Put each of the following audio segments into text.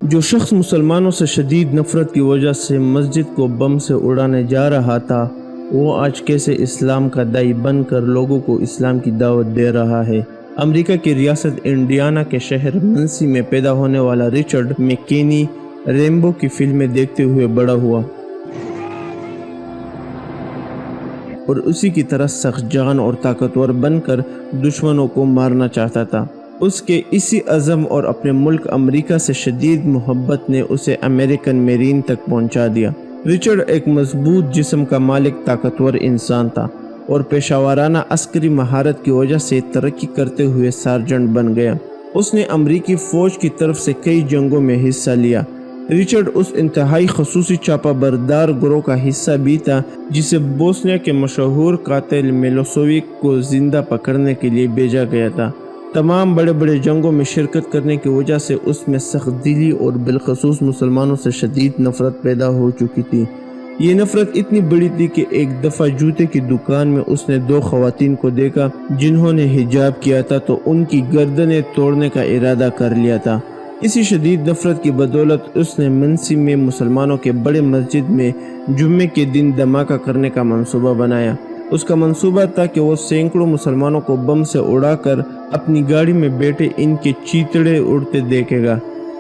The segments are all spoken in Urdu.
جو شخص مسلمانوں سے شدید نفرت کی وجہ سے مسجد کو بم سے اڑانے جا رہا تھا، وہ آج کیسے اسلام کا داعی بن کر لوگوں کو اسلام کی دعوت دے رہا ہے۔ امریکہ کی ریاست انڈیانا کے شہر منسی میں پیدا ہونے والا رچرڈ میکینی ریمبو کی فلمیں دیکھتے ہوئے بڑا ہوا اور اسی کی طرح سخت جان اور طاقتور بن کر دشمنوں کو مارنا چاہتا تھا۔ اس کے اسی عزم اور اپنے ملک امریکہ سے شدید محبت نے اسے امریکن میرین تک پہنچا دیا۔ رچرڈ ایک مضبوط جسم کا مالک طاقتور انسان تھا اور پیشہ ورانہ عسکری مہارت کی وجہ سے ترقی کرتے ہوئے سارجنٹ بن گیا۔ اس نے امریکی فوج کی طرف سے کئی جنگوں میں حصہ لیا۔ رچرڈ اس انتہائی خصوصی چاپہ بردار گروہ کا حصہ بھی تھا جسے بوسنیا کے مشہور قاتل میلوسووک کو زندہ پکڑنے کے لیے بھیجا گیا تھا۔ تمام بڑے بڑے جنگوں میں شرکت کرنے کی وجہ سے اس میں سخت دلی اور بالخصوص مسلمانوں سے شدید نفرت پیدا ہو چکی تھی۔ یہ نفرت اتنی بڑی تھی کہ ایک دفعہ جوتے کی دکان میں اس نے دو خواتین کو دیکھا جنہوں نے حجاب کیا تھا تو ان کی گردنیں توڑنے کا ارادہ کر لیا تھا۔ اسی شدید نفرت کی بدولت اس نے منسی میں مسلمانوں کے بڑے مسجد میں جمعے کے دن دھماکہ کرنے کا منصوبہ بنایا۔ اس کا منصوبہ تھا کہ وہ سینکڑوں مسلمانوں کو بم سے اڑا کر اپنی گاڑی میں بیٹھے ان کے چیتڑے اڑتے دیکھے گا،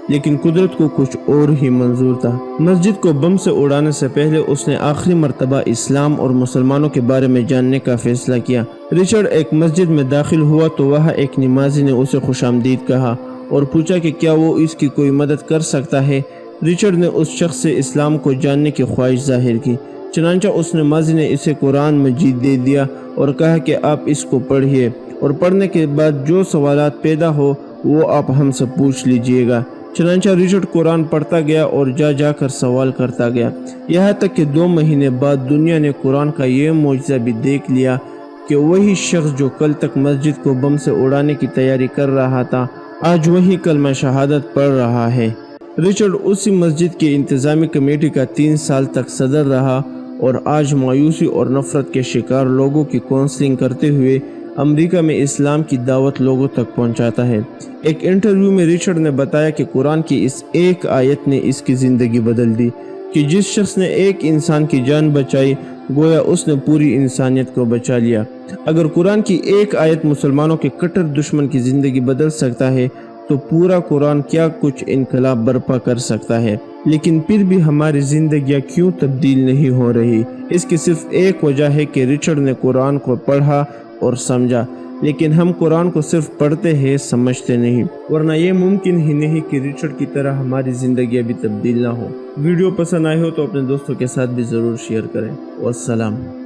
لیکن قدرت کو کچھ اور ہی منظور تھا۔ مسجد کو بم سے اڑانے سے پہلے اس نے آخری مرتبہ اسلام اور مسلمانوں کے بارے میں جاننے کا فیصلہ کیا۔ رچرڈ ایک مسجد میں داخل ہوا تو وہاں ایک نمازی نے اسے خوش آمدید کہا اور پوچھا کہ کیا وہ اس کی کوئی مدد کر سکتا ہے۔ رچرڈ نے اس شخص سے اسلام کو جاننے کی خواہش ظاہر کی، چنانچہ اس نمازی نے اسے قرآن مجید دے دیا اور کہا کہ آپ اس کو پڑھیے اور پڑھنے کے بعد جو سوالات پیدا ہو وہ آپ ہم سے پوچھ لیجئے گا۔ چنانچہ رچرڈ قرآن پڑھتا گیا اور جا کر سوال کرتا گیا، یہاں تک کہ 2 مہینے بعد دنیا نے قرآن کا یہ معجزہ بھی دیکھ لیا کہ وہی شخص جو کل تک مسجد کو بم سے اڑانے کی تیاری کر رہا تھا، آج وہی کلمہ شہادت پڑھ رہا ہے۔ رچرڈ اسی مسجد کی انتظامی کمیٹی کا 3 سال تک صدر رہا اور آج مایوسی اور نفرت کے شکار لوگوں کی کونسلنگ کرتے ہوئے امریکہ میں اسلام کی دعوت لوگوں تک پہنچاتا ہے۔ ایک انٹرویو میں رچرڈ نے بتایا کہ قرآن کی اس ایک آیت نے اس کی زندگی بدل دی کہ جس شخص نے ایک انسان کی جان بچائی گویا اس نے پوری انسانیت کو بچا لیا۔ اگر قرآن کی ایک آیت مسلمانوں کے کٹر دشمن کی زندگی بدل سکتا ہے تو پورا قرآن کیا کچھ انقلاب برپا کر سکتا ہے۔ لیکن پھر بھی ہماری زندگیاں کیوں تبدیل نہیں ہو رہی؟ اس کی صرف ایک وجہ ہے کہ رچرڈ نے قرآن کو پڑھا اور سمجھا، لیکن ہم قرآن کو صرف پڑھتے ہیں، سمجھتے نہیں، ورنہ یہ ممکن ہی نہیں کہ رچرڈ کی طرح ہماری زندگیاں بھی تبدیل نہ ہو۔ ویڈیو پسند آئے ہو تو اپنے دوستوں کے ساتھ بھی ضرور شیئر کریں۔ والسلام۔